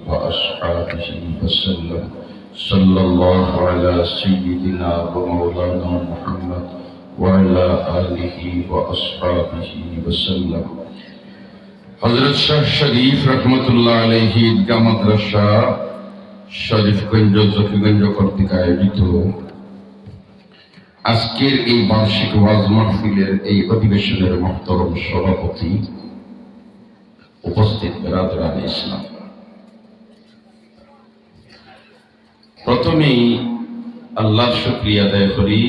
وأصحابه وسلم صلى الله على سيدنا ومولانا محمد وعلى آله وأصحابه وسلم হযরত শাহ শরীফ রহমতুল্লাহ আলাইহি ঈদগাহ মাদ্রাসা শরীফগঞ্জ জকিগঞ্জ কর্তৃক আয়োজিত আজকের এই বার্ষিক ওয়াজ মাহফিলের এই অধিবেশনের মুহতারাম সভাপতি, উপস্থিত বিরাদরান ইসলাম, প্রথমেই আল্লাহর শুকরিয়া আদায় করি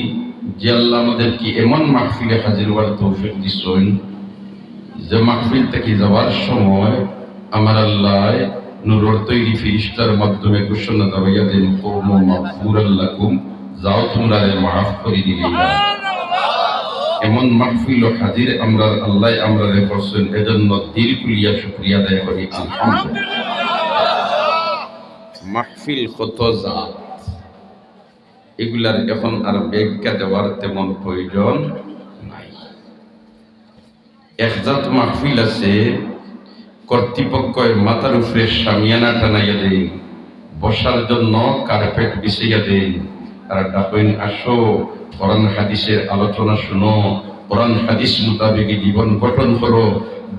যে আল্লাহ আমাদেরকে এমন মাহফিলে হাজির হওয়ার তৌফিক দিয়েছেন যে মাহফিল থেকে যাওয়ার সময় আমার আল্লাহ নূরের তৈরি ফেরেশতার মাধ্যমে ঘোষণা দেওয়া দেন, কওমু মাগফুরাল লাকুম, যাও তোমরা মাফ করে দিলেন। এমন মাহফিল হাজির আমরা আল্লাহ আমরা করছেন, এজন্য দিল কুলিয়া শুকরিয়া আদায় করি আলহামদুলিল্লাহ। মাহফিল কত জাত, এগুলার এখন আর ব্যাখ্যা দেওয়ার তেমন প্রয়োজন নাই। এক জাত মাহফিল আছে, কর্তৃপক্ষের মাথার উপরে শামিয়ানা টানাইয়া দেন, বসার জন্য কার্পেট বিছাইয়া দেন, আর ডাকেন আসো কোরআন হাদিসের আলোচনা শুনো, কোরআন হাদিস মোতাবেক জীবন গঠন করো,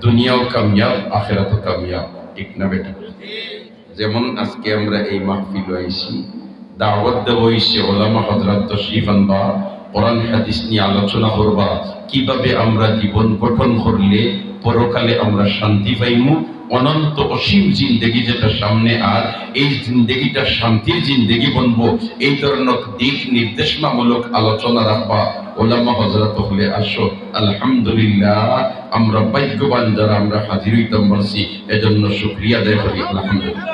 দুনিয়াও কামিয়াব আখিরাতও কামিয়াব। ঠিক না বেটা? যেমন আজকে আমরা এই মাহফিল হয়েছি, দাওয়াত দেওয়া হয়েছে, ওলামা হযরত তশরিফ আনবা, কোরআন হাদিস নিয়ে আলোচনা করবা, কিভাবে আমরা জীবন গঠন করলে পরকালে আমরা শান্তি পাইমু, অনন্ত অসীম জিন্দেগি যেটা সামনে, আর এই জিন্দেগিটা শান্তির জিন্দেগি বনবো, এই ধরনের দিক নির্দেশনামূলক আলোচনা রাখবা ওলামা হযরত হলে আসো। আলহামদুলিল্লাহ, আমরা ভাগ্যবান যারা আমরা হাজির হইতাম পারছি, এজন্য শুকরিয়া আদায় করি আলহামদুলিল্লাহ।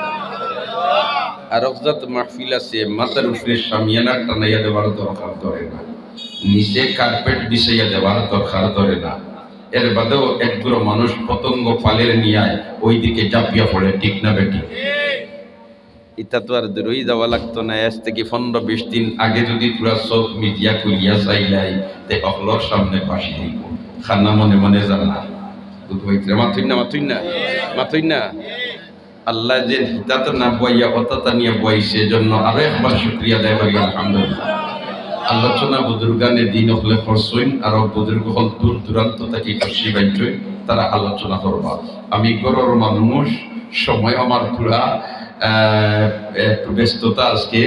আর অজাত মাহফিল আছে, মাথার উপরে শামিয়ানা টানাইয়া দেওয়ার দরকার ধরে না, নিচে কার্পেট বিছাইয়া দেওয়ার দরকার ধরে না, এর বাদেও একগুলো মানুষ পতঙ্গ পালের নিয়ে ওই দিকে চাপিয়া পড়ে। ঠিক না বেটি? এটা তো আর দূরই যাওয়া লাগতো না, আজ থেকে 15-20 দিন আগে যদি তোরা সব মিডিয়া খুলিয়া চাইলাই তে অকলর সামনে পাশি দিব, খানা মনে মনে জানা মাথুই না। আল্লাহ যে হিতাত না বইয়া অততা নিয়ে বইছে, জন্য আরো একবার শুকরিয়া আদায় করি আলহামদুলিল্লাহ। আলোচনা বুজুর্গানের দিন হলে করছইন, আর বুজুর্গ হল দূর দূরান্ত থেকে খুশি বাইছই, তারা আলোচনা করবা। আমি গরর মানুষ, সময় আমার পুরা একটু ব্যস্ততা আজকে,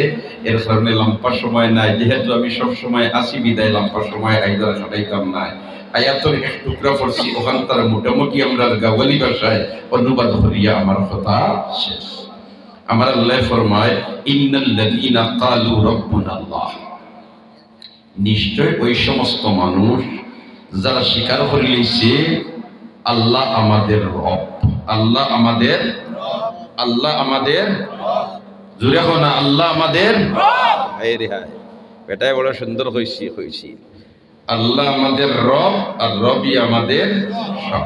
এর কারণে লম্বা সময় নাই। যেহেতু আমি সব সময় আসি বিদায়, লম্বা সময় আইদার কাটাইতাম নাই। আয়াতের এক টুকরা পড়ছি, ওখান তারা মোটামুটি আমরা গাওয়ালি ভাষায় অনুবাদ করিয়া আমার কথা শেষ। আমার আল্লাহ ফরমায়, ইন্নাল্লাযীনা ক্বালু রাব্বুনাল্লাহ, নিশ্চয় ওই সমস্ত মানুষ যারা স্বীকার করে লইছে আল্লাহ আমাদের রব, আল্লাহ আমাদের জোরে হো না, আল্লাহ আমাদের রব। এই রে হায়, এটাই বড় সুন্দর হইছি। আল্লাহ আমাদের রব, আর রবই আমাদের সব।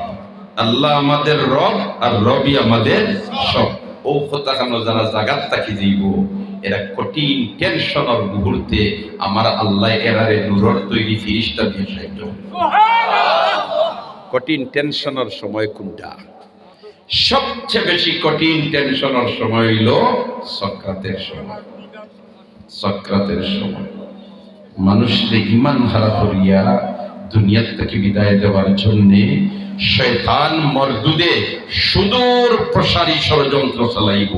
আল্লাহ আমাদের রব, আর রবই আমাদের সব। ও কথা কেন যারা জাগাত তাকি যাইব, এরা কঠিন টেনশনের মুহূর্তে আমার আল্লাহ এরারে নূরের তৈরি ফেরেশতা দিয়ে সাহায্য। কঠিন টেনশনের সময় কোনটা? সবচেয়ে বেশি কঠিন টেনশনের সময় হইল সাকরাতের সময়। সাকরাতের সময় মানুষকে ঈমান হারা করিয়া দুনিয়া থেকে বিদায় দেওয়ার জন্য শয়তান মরদুদে সুদূর প্রসারী ষড়যন্ত্র চালাইব।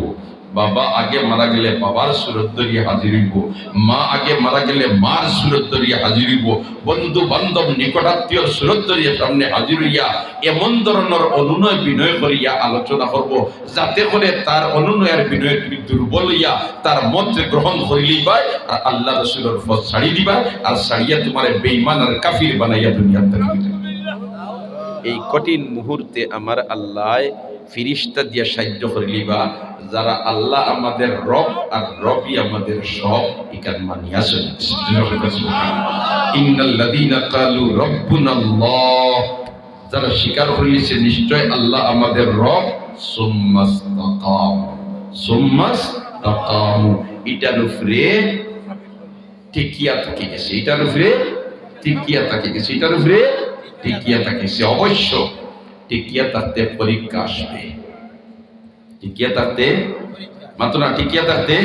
বাবা আগে মারা গেলে বাবার সুরত ধরিয়ে হাজির হইব, মা আগে মারা গেলে মার সুরত ধরিয়ে হাজির হইব, বন্ধু বান্ধব নিকটাত্মীয় সুরত ধরিয়ে সামনে হাজির হইয়া এমন ধরনের অনুনয় বিনয় করিয়া আলোচনা করব, যাতে করে তার অনুনয়ের বিনয় তুমি দুর্বল হইয়া তার মত গ্রহণ করিলেই পাই, আর আল্লাহ রসুলের পথ ছাড়ি দিবা, আর ছাড়িয়া তোমার বেঈমান আর কাফির বানাইয়া দুনিয়ার থেকে। এই কঠিন মুহূর্তে আমার আল্লাহ ফেরেশতা দিয়া সাহায্য করিলিবা, যারা আল্লাহ আমাদের রব আর রবই আমাদের সব, ইকান মানিয়া চলেছে। ইন্নাল্লাযীনা ক্বালু রাব্বুনাল্লাহ, যারা স্বীকার করিলেছে নিশ্চয় আল্লাহ আমাদের রব, সুম্মাস্তাকামু, এটার উপরে টিকিয়া থাকে গেছে, এটার উপরে টিকিয়া থাকে গেছে, এটার উপরে টিকিয়া থাকে। অবশ্য টিকিয়া থাকতে পরীক্ষা আসবে, টিকিয়া থাকতে মাত্র না, টিকিয়া থাকতে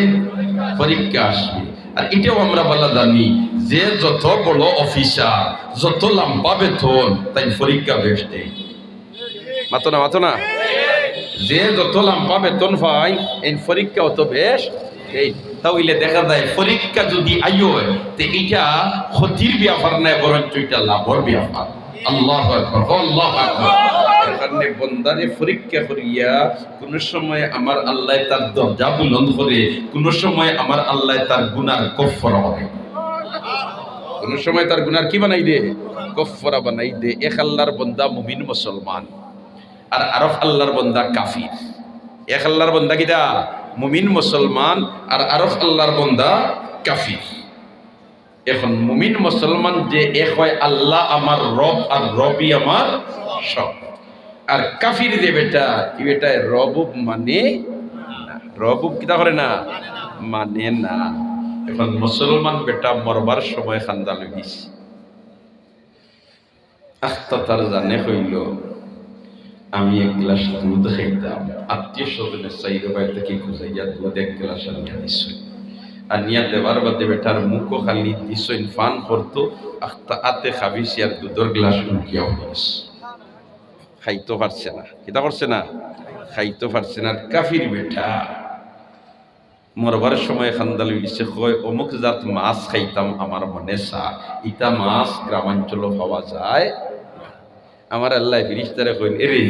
পরীক্ষা আসবে। আর এটাও আমরা বলা জানি যে যত বড় অফিসার, যত লম্বা বেতন, তাই পরীক্ষা বেশ দেয়। মাতো না, যে যত লম্বা বেতন পায় এই পরীক্ষা অত বেশ এই। তাহলে দেখা যায় পরীক্ষা যদি আইও তে এটা ক্ষতির ব্যাপার নাই, বরঞ্চ এটা লাভর ব্যাপার। আল্লাহু আকবার, আল্লাহু আকবার। এখানে বন্দারে পরীক্ষা করিয়া কোন সময় আমার আল্লাহ তার দরজা বুলন্দ করে, কোন সময় আমার আল্লাহ তার গুনার কফফারা করে, কোন সময় তার গুনার কি বানাই দে, কফফারা বানাই দে। এক আল্লাহর বান্দা মুমিন মুসলমান, আর আরফ আল্লাহর বান্দা কাফির। এক আল্লাহর বান্দা কিটা মুমিন মুসলমান, আর আরফ আল্লাহর বান্দা কাফির। এখন মুমিন মুসলমান যে এক হয়, আল্লাহ আমার রব আর রবই আমার সব। আর কাফির যে বেটা, কি বেটা রব মানে না, রব কিতা করে না, মানে না। এখন মুসলমান বেটা মরবার সময় খান্দা লাগিস, আখতা তার জানে হইল আমি এক গ্লাস দুধ খাইতাম, আত্মীয় স্বজনের চাইরে বাইর থেকে খুঁজাইয়া দুধ এক গ্লাস আনিয়া দিছই, আর নিয়া দেবার বাদে বেটার মুখও খালি দিছই ফান করতো, আখতা আতে খাবিছি আর দুধের গ্লাস লুকিয়াও দিস, খাইতে পারছে না। কিতা করছে না, খাইতে পারছে না। আর কাফির বেটা মরবার সময় খান্দাল দিছে, কয় অমুক জাত মাছ খাইতাম আমার মনে চা, ইটা মাছ গ্রামাঞ্চল পাওয়া যায়। আমার আল্লাহ ফিরিস্তারে কইন, এরে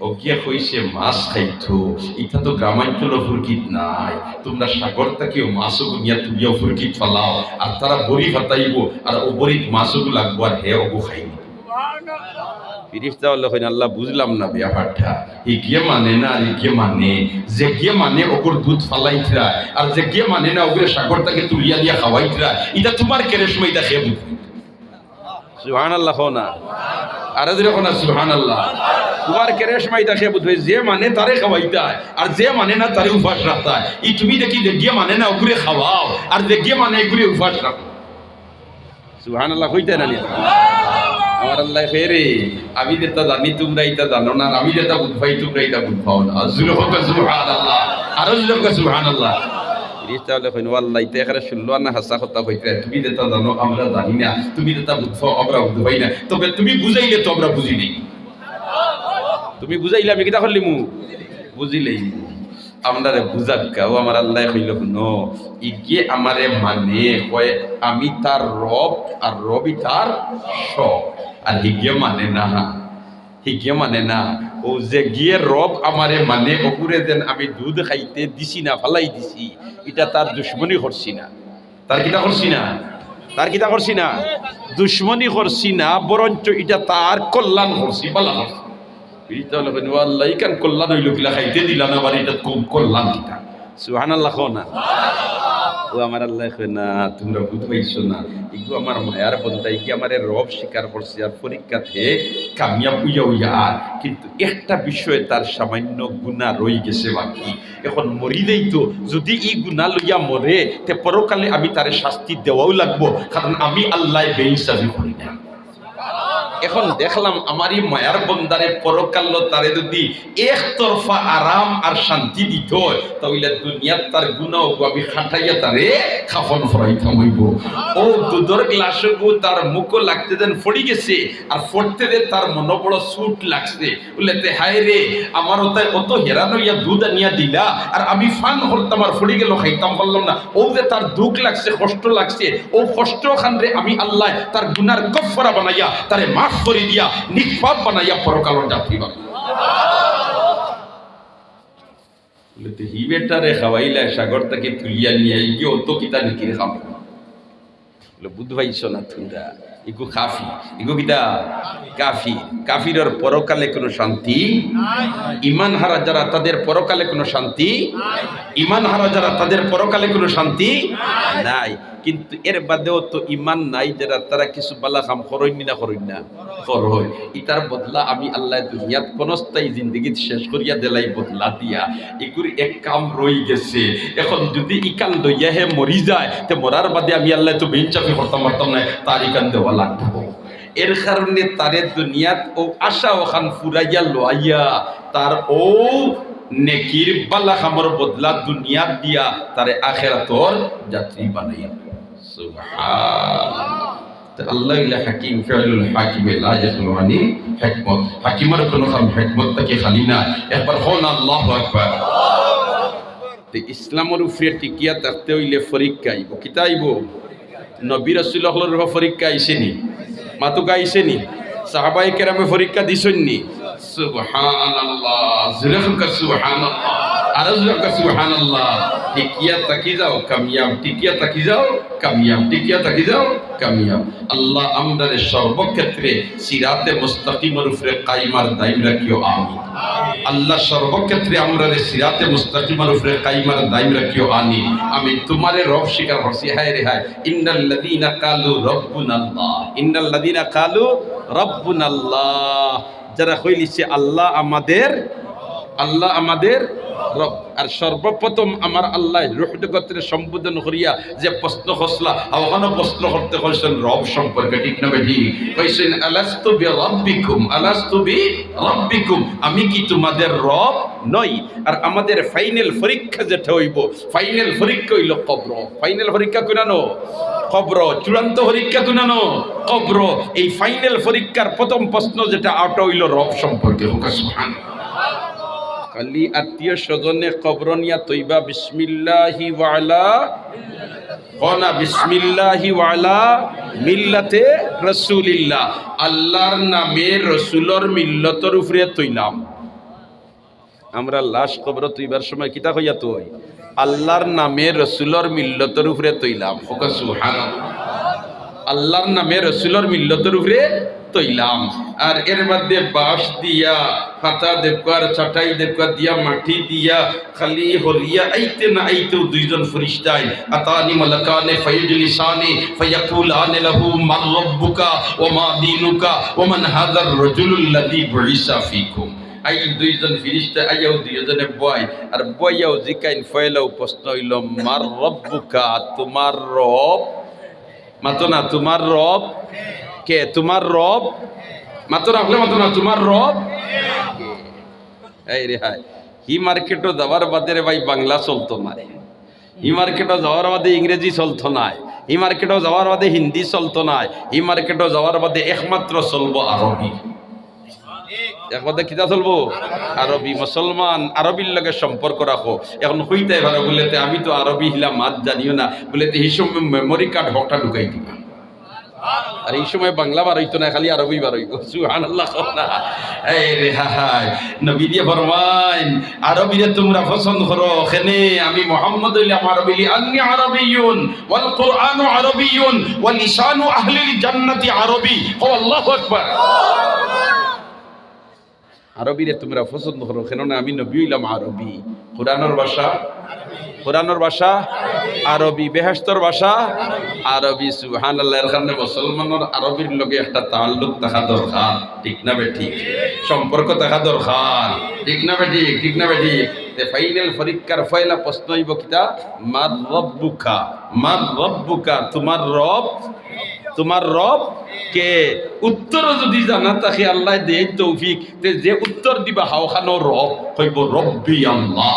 ও গিয়া কইছে মাছ খাইতো, ইটা তো গ্রামাঞ্চল ফুরকিত নাই, তোমরা সাগর থেকেও মাছও গুনিয়া তুলিয়া ফুরকিত ফালাও, আর তারা বড়ি ফাটাইব, আর ও বড়িত মাছও লাগবো, আর হে ওগু খাইনি। ফিরিস্তা বললে কইন, আল্লাহ বুঝলাম না ব্যাপারটা, ই গিয়ে মানে না, আর গিয়ে মানে, যে গিয়ে মানে ওগুর দুধ ফালাইতরা, আর যে গিয়ে মানে না ওগুলো সাগর থেকে তুলিয়া দিয়া খাওয়াইতরা, এটা তোমার কেরেসমা, এটা খেয়ে বুঝবে। সুবহানাল্লাহ না, আরে দিলে কোনা সুবহানাল্লাহ। তোমার কেরেসমা এটা খেয়ে বুঝবে, যে মানে তারে খাওয়াইতা, আর যে মানে না তারে উপাস রাখতা। ই তুমি দেখি যে গিয়ে মানে না ওগুলো খাওয়াও, আর যে গিয়ে মানে এগুলো উপাস রাখো। সুবহানাল্লাহ কইতে না নিয়া আমার আল্লাহ ফেরে, আমি যেটা জানি তোমরা এটা জানো না, আর আমি যেটা বুঝবাই তোমরা এটা বুঝবাও না। সুবহানাল্লাহ, আরো সুবহানাল্লাহ। ফিরিস্তা বলে কইন, আল্লাহ এটা এখানে শুনলো না, হাসা কথা কইতে, তুমি যেটা জানো আমরা জানি না, তুমি যেটা বুঝছো আমরা বুঝবাই না, তবে তুমি বুঝাইলে তো আমরা বুঝি নেই। তুমি বুঝাইলে আমি কিতা করলি মু বুঝিলেই আমরা বুঝাক গাও। আমার আল্লাহ কইল, নো ইকে আমারে মানে কয় আমি তার রব, আর রবি তার সব। আর হিগে মানে না, হিগে মানে না, ও যে গিয়ে রব আমারে মানে ওগুরে দেন আমি দুধ খাইতে দিছি না, ফালাই দিছি, এটা তার দুশ্মনী করছি না। তার কিতা করছি না, তার কিতা করছি না, দুশ্মনী করছি না, বরঞ্চ এটা তার কল্যাণ করছি, বলা করছি। আল্লাহ ইকান কল্যাণ হইল কিলা খাইতে দিলা না, আবার এটা খুব কল্যাণ কিতা। সুবহানাল্লাহ না, ও আমার আল্লাহ কয় না, তোমরা বুঝবাইছো না, এগুলো আমার মায়ার বন্ধা, এগি আমার রব স্বীকার করছে, আর পরীক্ষাতে কামিয়াব হইয়া হইয়া। কিন্তু একটা বিষয়ে তার সামান্য গুণা রই গেছে বাকি, এখন মরি দেই তো, যদি এই গুণা লইয়া মরে তে পরকালে আমি তারে শাস্তি দেওয়াও লাগবো, কারণ আমি আল্লাহ বেইনসাফি করি না। এখন দেখলাম আমারই মায়ার বন্দারে পরকাল তারে যদি একতরফা আরাম আর শান্তি দিত, তাহলে দুনিয়ার তার গুনাহ আমি খাটাইয়া তারে খাফন ফরাইতাম হইব। ও দুধর গ্লাস তার মুখও লাগতে দেন ফড়ি গেছে, আর ফড়তে দে তার মনে বড় সুট লাগছে, বলতে হায় রে আমার ওটাই অত হেরানো ইয়া দুধ আনিয়া দিলা, আর আমি ফান হরতাম আর ফড়ি গেল খাইতাম পারলাম না। ও যে তার দুঃখ লাগছে, কষ্ট লাগছে, ও কষ্ট খান রে আমি আল্লাহ তার গুনার গফফারা বানাইয়া তারে মাফ করে দিয়া নিষ্পাপ বানাইয়া পরকালের যাত্রী বানাই। বলতে হি বেটারে খাওয়াইলা সাগর থেকে তুলিয়া নিয়ে গিয়ে অত কিতা নিকিরে খাবো, বুধ ভাইছ না তোমরা, ইগু কাফি, ইগু কিতা কাফি। কাফিরের পরকালে কোনো শান্তি, ইমান হারা যারা তাদের পরকালে কোনো শান্তি, ইমান হারা যারা তাদের পরকালে কোনো শান্তি নাই। কিন্তু এর বাদেও তো ইমান নাই যারা, তারা কিছু বালা কাম করইন না, করইন না করই, ইটার বদলা আমি আল্লাহ দুনিয়াত কোনস্থায়ী জিন্দগিত শেষ করিয়া দিলাই বদলা দিয়া। এগুর এক কাম রই গেছে, এখন যদি ইকান লইয়া হে মরি যায়, তে মরার বাদে আমি আল্লাহ তো বেঞ্চাফি করতাম পারতাম না, তার ইকান দেওয়া লাগবো। এর কারণে তারে দুনিয়াত ও আশা ওখান ফুরাইয়া লইয়া তার ও নেকির বালা খামর বদলা দুনিয়া দিয়া তারে আখিরাতর যাত্রী বানাইয়া। সুবহানাল্লাহ। আল্লাহ ইলা হাকিম ফিউলুল হাকিমে লা ইয়াখলু আনি হিকমত। হাকিমের কোন হিকমত থেকে খালি না। একবার হন আল্লাহু আকবার। ইসলামের উপরে টিকিয়া থাকতে হইলে পরীক্ষা আইব। কিতা আইব? নবী রাসূলুল্লাহর পরীক্ষা আইছেনি, মাতুকা আইছেনি, সাহাবায়ে কেরামে পরীক্ষা দিছেননি। সুবহানাল্লাহ, জোরে ফুকা সুবহানাল্লাহ, আর জোরে ফুকা সুবহানাল্লাহ। টিকিয়া তাকি যাও কামিয়াব, টিকিয়া তাকি যাও কামিয়াব, টিকিয়া তাকি যাও কামিয়াব। আল্লাহ আমরারে সর্বক্ষেত্রে সিরাতে মুস্তাকিমের উপরে কায়েমার দায়িম রাখিও, আমিন। আল্লাহ সর্বক্ষেত্রে আমরারে সিরাতে মুস্তাকিমের উপরে কায়েমার দায়িম রাখিও, আমিন। আমি তোমারে রব স্বীকার করছি। হায় রে হায়, ইন্নাল্লাযীনা কালু রাব্বুনাল্লাহ, ইন্নাল্লাযীনা কালু রাব্বুনাল্লাহ, যারা কইলিছে আল্লাহ আমাদের, আল্লাহ আমাদের রব। আর সর্বপ্রথম আমার আল্লাহ রূহ জগতের সম্বোধন করিয়া যে প্রশ্ন করছলা, ওখানে প্রশ্ন করতে কইছেন রব সম্পর্কে, ঠিক না বেঠি? কইছেন আলাস্তু বিরাব্বিকুম, আলাস্তু বিরাব্বিকুম, আমি কি তোমাদের রব নই? আর আমাদের ফাইনাল পরীক্ষা যেটা হইব, ফাইনাল পরীক্ষা হইল কবর। ফাইনাল পরীক্ষা কোনানো? কবর। চূড়ান্ত পরীক্ষা কোনানো? কবর। এই ফাইনাল পরীক্ষার প্রথম প্রশ্ন যেটা আউট হইল রব সম্পর্কে। সুবহানাল্লাহ। খালি আত্মীয় স্বজনে কবরনিয়া তৈবা বিসমিল্লাহি ওয়ালা কনা বিসমিল্লাহি ওয়ালা মিল্লাতে রাসূলিল্লাহ, আল্লাহর নামে রসুলর মিল্লতর উপরে তৈলাম। আমরা লাশ কবর তৈবার সময় কিতা কইয়া তৈ? আল্লাহর নামে রসুলর মিল্লতর উপরে তৈলাম। সুবহানাল্লাহ। আল্লাহর নামে রসুলর মিল্লতর উপরে তৈলাম। আর এর মধ্যে বাঁশ দিয়া, পাতা দেখবার, চাটাই দেখবার দিয়া, মাটি দিয়া, খালি হরিয়া আইতে না আইতেও দুইজন ফেরেশতা আতানি মালাকানে ফায়জলিসানি ফায়াকুলানি লাহু মান রাব্বুকা ওয়া মা দীনুকা ওয়া মান হাযার রাজুলুল্লাযী বুইসা ফীকুম। আই দুইজন ফেরেশতা আইয়াও দুইজনে বয়, আর বইয়াও জিকাইন ফয়লাও প্রশ্ন হইল মার রাব্বুকা, তোমার রব। মাতো না, তোমার রব কে? তোমার রব মাতো রাখলে মাতো না, তোমার রব কে? এই রে হায়, হি মার্কেটও যাওয়ার বাদে রে ভাই বাংলা চলতো না রে, হি মার্কেটও যাওয়ার বাদে ইংরেজি চলতো না, হি মার্কেটও যাওয়ার বাদে হিন্দি চলতো না, হি মার্কেটও যাওয়ার বাদে একমাত্র চলবো আরবি। একবারে কিতা চলবো? আরবি। মুসলমান আরবির লগে সম্পর্ক রাখো। এখন হইতে ভালো বলেতে আমি তো আরবি হিলা মাত জানিও না বলেতে এই সময় মেমোরি কার্ড হকটা ঢুকাই দিবা। আর এই সময় বাংলা বার হইতো না, খালি আরবি বার হইব। সুবহানাল্লাহ। এই রে হায়, নবী দিয়ে ফরমাইন আরবিরে তোমরা পছন্দ করো। এখানে আমি মুহাম্মদ হইলাম আরবি, আন্নী আরবিয়ুন ওয়াল কুরআনু আরবিয়ুন ওয়া লিসানু আহলিল জান্নাতি আরবি। আল্লাহু আকবার। আরবিরে তোমরা পছন্দ করো, কেননা আমি নবী হইলাম আরবি। কোরআনের ভাষা, কোরআনের ভাষা আরবি, বেহেশতর ভাষা আরবি। সুবহানাল্লাহ। এর কারণে মুসলমানের আরবির লগে একটা তাল্লুক থাকা দরকার, ঠিক না বেঠি? সম্পর্ক থাকা দরকার, ঠিক না বেঠি? ঠিক না বেঠি? ফাইনাল পরীক্ষার পয়লা প্রশ্ন হইব কিতা? মার রব্বুকা, মার রব্বুকা, তোমার রব, তোমার রব কে? উত্তর যদি জানা থাকে আল্লাহ দেয় তৌফিক, যে উত্তর দিবা হাওখানো রব হইব রব্বি আল্লাহ।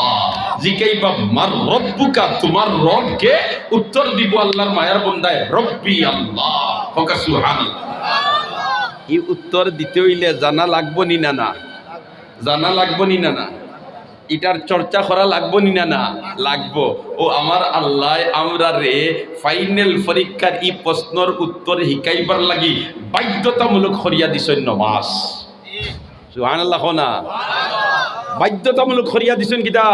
জিকাইবা মার রব্বুকা, তোমার রব কে? উত্তর দিব আল্লাহর মায়ার বন্দায় রব্বি আল্লাহ। হোকা সুবহানাল্লাহ। এই উত্তর দিতে হইলে জানা লাগবো নি না? না জানা লাগবো নি না? এটার চর্চা করা লাগবো নি না? লাগবো। ও আমার আল্লাহ আমরা রে ফাইনাল পরীক্ষার এই প্রশ্নের উত্তর শিকাইবার লাগি বাধ্যতামূলক করিয়া দিছেন নামাজ। সুবহানাল্লাহ। না বাধ্যতামূলক করিয়া দিছেন কিতা?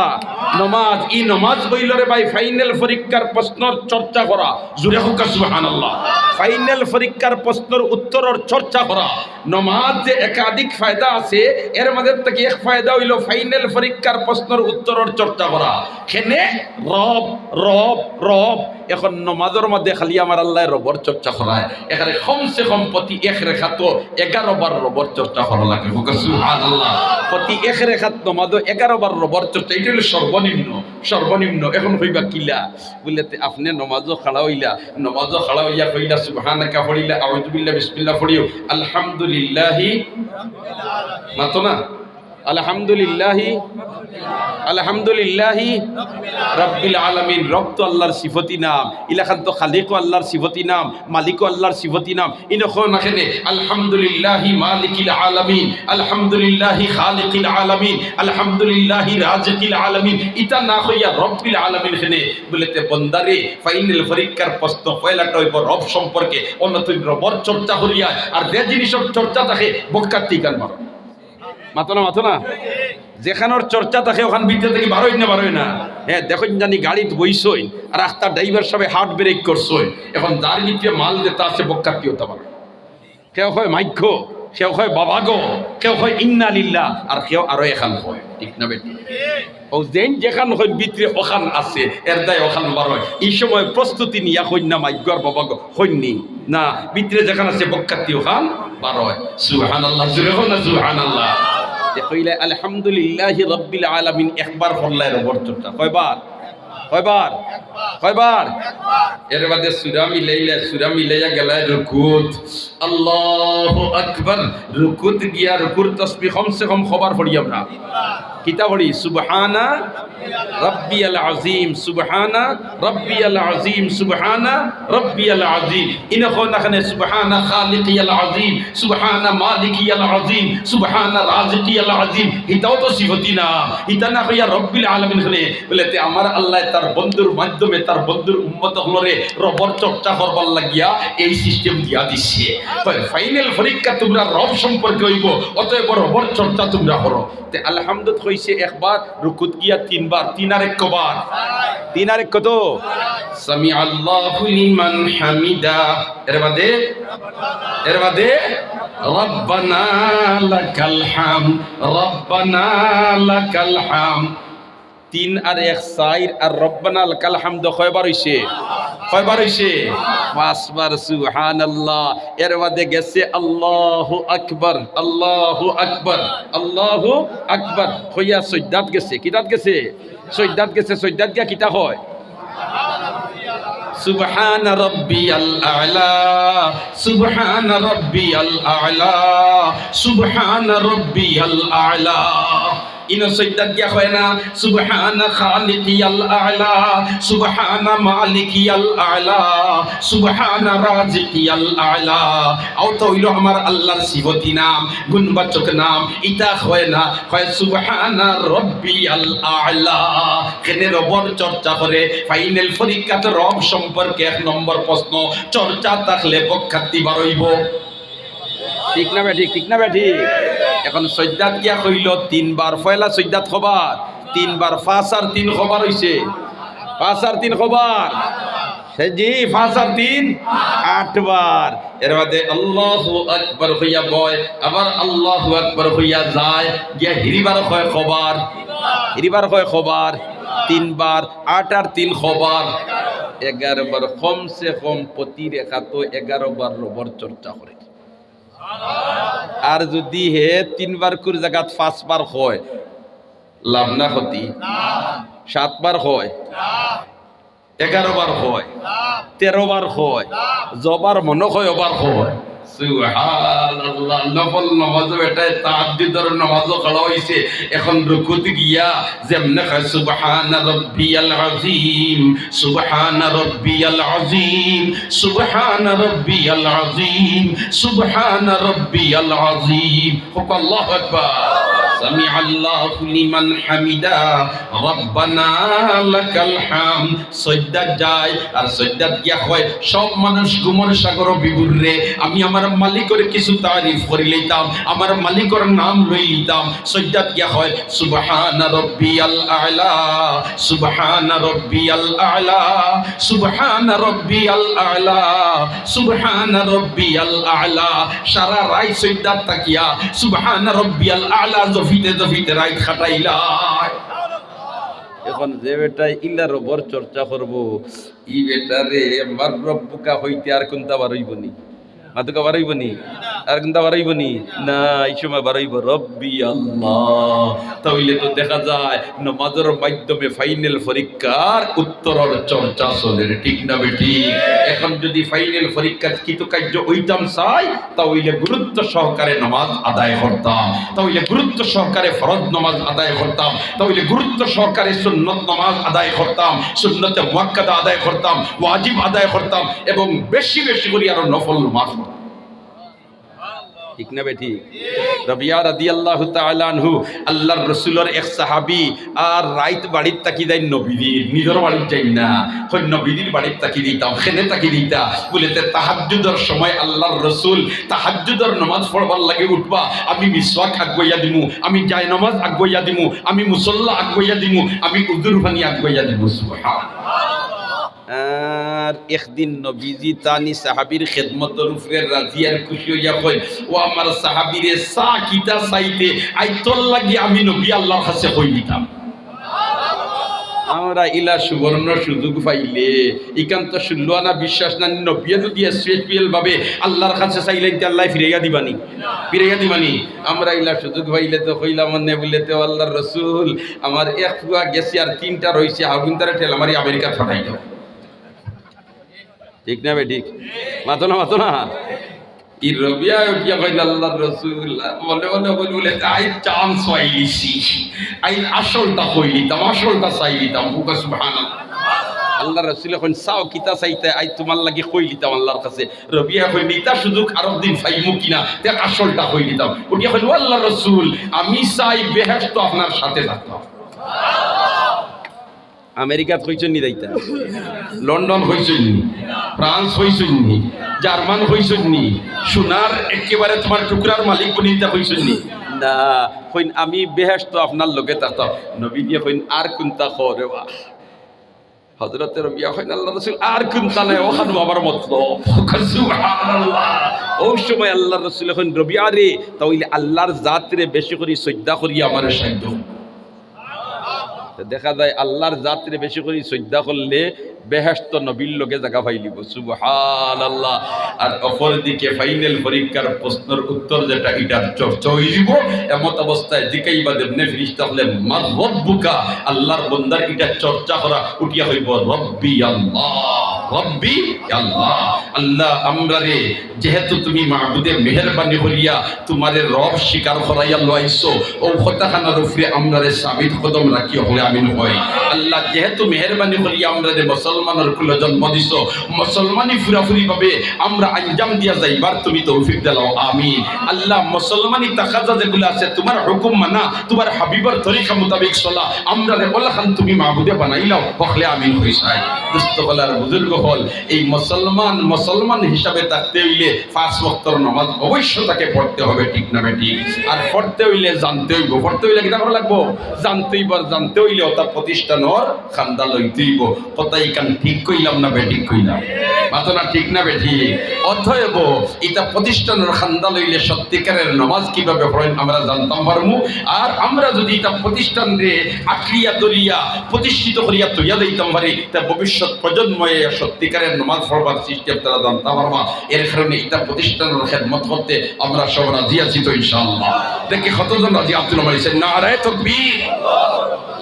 নামাজ। এই নামাজ হইল রে ভাই ফাইনাল পরীক্ষার প্রশ্নের চর্চা করা। জুরে হোক সুবহানাল্লাহ। ফাইনাল পরীক্ষার প্রশ্নের উত্তরের চর্চা করা। নামাজ যে একাধিক ফায়দা আছে, এর মধ্যে থেকে এক ফায়দা হইল ফাইনাল পরীক্ষার প্রশ্নের উত্তরের চর্চা করা। কেনে? রব রব রব। এখন নামাজের মধ্যে খালি আমার আল্লাহ রবর চর্চা করায়, এখানে কমসে কম প্রতি এক রেখাত 11 বার রবর চর্চা করা লাগে। সুবহানাল্লাহ। প্রতি এক রেখাত নামাজ 11 বার রবর চর্চা, এটা হলো সর্বনিম্ন। সর্বনিম্ন। এখন হইবা কিলা বলে আপনি নামাজও খাড়া হইলা, নামাজও খাড়া হইয়া কইলা সুবহানাকা পড়িলা, আউযু বিল্লাহি বিসমিল্লাহ পড়িও, আলহামদুলিল্লাহি মাতো না, আলহামদুলিল্লাহি আলহামদুলিল্লাহি রাব্বিল আলামিন। রব তো আল্লাহর সিফতি নাম, ইলাখান তো খালিকও আল্লাহর সিফতি নাম, মালিকও আল্লাহর সিফতি নাম। ইনখন নাখেনে আলহামদুলিল্লাহি মালিকিল আলামিন, আলহামদুলিল্লাহি খালিকিল আলামিন, আলহামদুলিল্লাহি রাজিকিল আলামিন। ইটা না হইয়া রব্বিল আলামিন খেনে বলেতে বন্দারে ফাইনাল পরীক্ষার প্রশ্ন পয়লাটা হইব রব সম্পর্কে। অন্য তুই রবর চর্চা করিয়া আর যে জিনিসের চর্চা থাকে বক্কার টিকান মারো, মাতো না যেখানোর চর্চা থাকে ওখান ভিতরে থেকে বারোই না। হ্যাঁ দেখুন জানি গাড়িতে বইসই আর রাস্তার ড্রাইভার সবাই হার্ট ব্রেক করছই, এখন যার ভিতরে মাল দিতে আছে বক্কার কি হতে পারে। কেউ হয় মাইক্য, কেউ হয় বাবা গো, কেউ হয় ইন্না লিল্লাহ, আর কেউ আরো এখান হয়। ঠিক না বেটি? ও যেন যেখান হয় ভিতরে ওখান আছে, এর দায় ওখান বারোয়। এই সময় প্রস্তুতি নিয়া হইন না মাইক্য আর বাবা গো হইনি না, ভিতরে যেখান আছে বক্কার ওখান বারোয়। সুবহানাল্লাহ, জুড়ে হো না সুবহানাল্লাহ। কইলে আলহামদুলিল্লাহি রাব্বিল আলামিন একবার পড়লাই রবর চর্চা কয়বার এর বাদে সূরা মিলাইয়া গেলায় রুকুত। আল্লাহু আকবার। রুকুত গিয়া রুকুর তাসবিহ কমসে কম খবর পড়ি আমরা কিতা পড়ি? সুবহানা রাব্বিয়াল আযীম, সুবহানা রাব্বিয়াল আযীম, সুবহানা রাব্বিয়াল আযীম। ইনখন নাখানে সুবহানা খালিকিয়াল আযীম, সুবহানা মালিকিয়াল আযীম, সুবহানা রাজিকিয়াল আযীম। এটাও তো সিফতি না, এটা না হইয়া রব্বিল আলামিন হলে বলেতে আমার আল্লাহ তার বন্ধুর মাধ্যমে তার বন্ধুর উম্মত হলরে রবর চর্চা করবার লাগিয়া এই সিস্টেম দিয়া দিচ্ছে। ফাইনাল পরীক্ষা তোমরা রব সম্পর্কে হইব, অতএব রবর চর্চা তোমরা করো। তে আলহামদুলিল্লাহ হইছে একবার, রুকুত গিয়া তিনবার, তিন আর এক কবার, তিন আর এক কত? সামি আল্লাহু লিমান হামিদা। এর বাদে রব্বানা লাকাল হামদ, রব্বানা লাকাল হামদ। তিন আর এক সাইর আর রব্বানা লাকাল হামদ কয়বার হইছে? পাঁচবার। সুবহানাল্লাহ। এর বাদে গেছে আল্লাহু আকবার, আল্লাহু আকবার, আল্লাহু আকবার হইয়া সজ্জাত গেছে। কিতাত গেছে? সজ্জাত গেছে। সজ্জাত গিয়া কিতা হয়? সুবহানা রাব্বিয়াল আ'লা, সুবহানা রাব্বিয়াল আ'লা, সুবহানা রাব্বিয়াল আ'লা। ইনো সৈয়দাত গিয়া হয় না সুবহানা খালিকিয়াল আ'লা, সুবহানা মালিকিয়াল আ'লা, সুবহানা রাজিকিয়াল আ'লা। আও তো হইল আমার আল্লাহর সিফতি নাম, গুণবাচক নাম। ইটা হয় না, হয় সুবহানা রাব্বিয়াল আ'লা। কেনে রবর চর্চা করে ফাইনাল পরীক্ষাতে রব সম্পর্কে এক নম্বর প্রশ্ন চর্চা থাকলে বক্কাতি বারইব। ঠিক না বেঠিক? ঠিক না বেঠিক? এখন সজ্জাত গিয়া কইল তিনবার, পয়লা সজ্জাত খবর তিনবার, পাঁচ আর তিন খবর হইছে, পাঁচ আর তিন খবর জি, পাঁচ আর তিন আটবার। এর মধ্যে আল্লাহু আকবার হইয়া বয়, আবার আল্লাহু আকবার হইয়া যায়, গিয়া হিরিবার হয় খবর, হিরিবার হয় খবর তিনবার, আট আর তিন খবর 11 বার। কমসে কম প্রতি রেখা তো 11 বার রবর চর্চা করে। আর যদি হে তিনবার করে জায়গা 5 বার হয়, লাভ না ক্ষতি? 7 বার হয়, 11 বার হয়, 13 বার হয়, জবার মনে হয় ওবার হয়। সুবহানাল্লাহ। নফল নামাজও এটাই তাহাজ্জুদের নামাজও করা হইছে। এখন রুকুত গিয়া যেমনে কয় সুবহানা রাব্বিয়াল আযীম, সুবহানা রাব্বিয়াল আযীম, সুবহানা রাব্বিয়াল আযীম, সুবহানা রাব্বিয়াল আযীম। আল্লাহু আকবার। সামি আল্লাহু লিমান হামিদা, রব্বানা লাকাল হামদ। সজ্জাত যায়, আর সজ্জাত গিয়া হয় সব মানুষ গুমর সাগর বিবুরে আমি আমার মালিকের কিছু তারিফ করে লইতাম, আমার মালিকের নাম লই লইতাম। সজ্জাত গিয়া হয় সুবহানা রাব্বিয়াল আ'লা, সুবহানা রাব্বিয়াল আ'লা, সুবহানা রাব্বিয়াল আ'লা, সুবহানা রাব্বিয়াল আ'লা। সারা রাত সজ্জাত তাকিয়া সুবহানা রাব্বিয়াল আ'লা জফিতে জফিতে রাত খাটাইলা। এখন যে বেটাই ইল্লা রবর চর্চা করবো, ই বেটারে আমার রব্বুকা হইতে আর কোনটা বার হইবনি। মাতুকা বাড়াইব নি আর কিন্তু বাড়াইব নি না এই সময় বাড়াইব রব্বি আল্লাহ। তাহলে তো দেখা যায় নামাজের মাধ্যমে ফাইনাল পরীক্ষার উত্তরের চর্চা চলে, ঠিক না বেটি? এখন যদি ফাইনাল পরীক্ষার কৃতকার্য হইতাম চাই তাহলে গুরুত্ব সহকারে নামাজ আদায় করতাম, তাহলে গুরুত্ব সহকারে ফরজ নামাজ আদায় করতাম, তাহলে গুরুত্ব সহকারে সুন্নত নামাজ আদায় করতাম, সুন্নতে মুআক্কাদা আদায় করতাম, ওয়াজিব আদায় করতাম এবং বেশি বেশি করে আরো নফল নামাজ, ঠিক না বেটি? রাবিয়া রাদিয়াল্লাহু তাআলা আনহু আল্লাহর রাসূলের এক সাহাবী আর রাইত বাড়ির তাকি দেয় নবীর, নিজের বাড়ির যাই না, কই নবীর বাড়ির তাকি দিতাম, খেনে তাকি দিতা বলেতে তাহাজ্জুদের সময় আল্লাহর রাসূল তাহাজ্জুদের নামাজ পড়বার লাগে উঠবা, আমি মিসওয়াক আগুইয়া দিমু, আমি জায় নামাজ আগুইয়া দিমু, আমি মুসল্লা আগুইয়া দিমু, আমি উযুর পানি আগুইয়া দিমু। সুবহানাল্লাহ। আর একদিন নবীজি তানি সাহাবীর খেদমতের উপরে রাজি আর খুশি হইয়া কই, ও আমার সাহাবীরে সা কিতা চাইতে আই তোর লাগি আমি নবী আল্লাহর কাছে কই দিতাম। আমরা ইলা সুবর্ণ সুযোগ পাইলে ইকান তো শুনলো না, বিশ্বাস না, নবী যদি স্পেশাল ভাবে আল্লাহর কাছে চাইলেন তে আল্লাহ ফিরাইয়া দিবানি, ফিরাইয়া দিবানি। আমরা ইলা সুযোগ পাইলে তো কইলাম মনে বলতে আল্লাহর রাসূল আমার এক ফুয়া গেছে আর তিনটা রইছে, আগুন তারা ঠেলা মারি আমেরিকা পাঠাই দাও, ঠিক না বে? ঠিক মাতো না, মাতো না। ই রবিয়া উঠিয়া কইল আল্লাহর রাসূল বলে বলে বলে আই চান্স পাইলিছি, আই আসলটা কইলিতাম, আসলটা চাইলিতাম। সুবহানাল্লাহ। আল্লাহর রাসূল এখন চাও কিতা চাইতে আই তোমার লাগি কইলিতাম আল্লাহর কাছে। রবিয়া কই নিতা সুযোগ আরো দিন পাইমু কিনা দেখ আসলটা কইলিতাম। উঠিয়া কইল আল্লাহর রাসূল আমি চাই বেহেশত আপনার সাথে থাকতাম। আমেরিকাত হইছেন নি দাইতা, লন্ডন হইছেন নি, ফ্রান্স হইছেন নি, জার্মান হইছেন নি, সোনার একেবারে তোমার টুকরার মালিক বনিতা হইছেন নি না, কইন আমি বেহেশত আপনার লগে থাকতাম। নবী দিয়ে কইন আর কোনটা করে বা হযরত রবিয়া কইন আল্লাহর রাসূল আর কোনটা নাই ওখানে আমার মতলব। সুবহানাল্লাহ। ওই সময় আল্লাহর রাসূল কইন রবিয়া রে তাইলে আল্লাহর জাতরে বেশি করে শ্রদ্ধা করি আমার সাধ্য। দেখা যায় আল্লাহর জাতরে বেশি করে শ্রদ্ধা করলে বেহেশত নবীর লগে জায়গা পাইলিব। সুবহানাল্লাহ। আর অপরদিকে ফাইনাল পরীক্ষার প্রশ্নের উত্তর যেটা এটা চর্চা হয়ে যাব, এমত অবস্থায় জিকাইবা দেবনে ফেরেশতা হলে মান রব্বুকা, আল্লাহর বান্দার এটা চর্চা করা উঠিয়া হইব রব্বি আল্লাহ, রব্বি আল্লাহ। আল্লাহ আমরা রে যেহেতু তুমি মাহবুদে মেহেরবানি করিয়া তোমারে রব স্বীকার করাইয়া লইছো, ও কথাখানার উপরে আমরা রে সাবিত কদম রাখি হলে আমিন হয়। আল্লাহ যেহেতু মেহেরবানি করিয়া আমরা রে মুসলমানের কুলে জন্ম দিছো, মুসলমানি পুরাপুরি ভাবে আমরা আঞ্জাম দিয়া যাইবার তুমি তৌফিক দাও, আমিন। আল্লাহ মুসলমানি তাকাজা যেগুলো আছে তোমার হুকুম মানা, তোমার হাবিবের তরিকা মোতাবেক চলা, আমরা রে ওলাখান তুমি মাহবুদে বানাইলাও হলে আমিন হইছাই। দুস্থ হলার বুজুর্গ হল এই মুসলমান মুসলমান হিসাবে থাকতে হইলে 5 ওয়াক্তের নামাজ অবশ্য তাকে পড়তে হবে, ঠিক না বেটি? আর পড়তে হইলে জানতে হইব, পড়তে হইলে কিটা করা লাগবো? জানতে হইব। জানতে হইলে ওটা প্রতিষ্ঠানের খান্দা লইতে হইব। কথাই কান ঠিক কইলাম না বেঠিক কইলাম? মাতো না, ঠিক না বেঠি? অতএব এটা প্রতিষ্ঠানের খান্দা লইলে সত্যিকারের নামাজ কিভাবে পড়েন আমরা জানতাম পারমু। আর আমরা যদি এটা প্রতিষ্ঠান রে আঁকড়িয়া দরিয়া প্রতিষ্ঠিত করিয়া তৈয়া দিতাম পারি, তা ভবিষ্যৎ প্রজন্মে সত্যিকারের নামাজ পড়বার সিস্টেম তারা জানতাম পারবা। এর কারণে এটা প্রতিষ্ঠানের খেদমত করতে আমরা সব রাজি আছি তো ইনশাআল্লাহ। দেখি কতজন রাজি? আব্দুল মালিক নারে তাকবীর।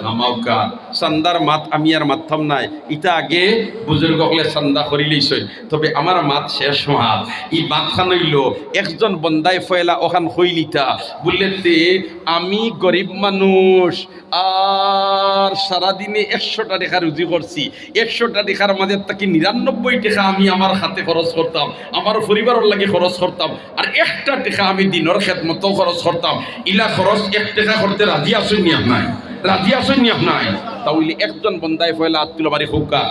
নামাউকা সান্দার মাত আমি আর মাথাম নাই, ইটা আগে বুজুর্গ হলে সান্দা করিলেইছই, তবে আমার মাত শেষ মাত। ই মাত খান হইল একজন বন্দায় ফয়লা ওখান হইলিতা বললেতে আমি গরিব মানুষ আর সারাদিনে 100টা টাকা রুজি করছি, 100টা টাকার মাঝে তাকে 99 টাকা আমি আমার হাতে খরচ করতাম, আমার পরিবারের লাগে খরচ করতাম, আর 1টা টাকা আমি দিনের খেদমত খরচ করতাম। ইলা খরচ 1 টাকা করতে রাজি আসেন নি আপনার? রাজি আসেন নি আপনার? তাহলে একজন বন্দায় ফয়লা আত্মীয় বাড়ি হোকা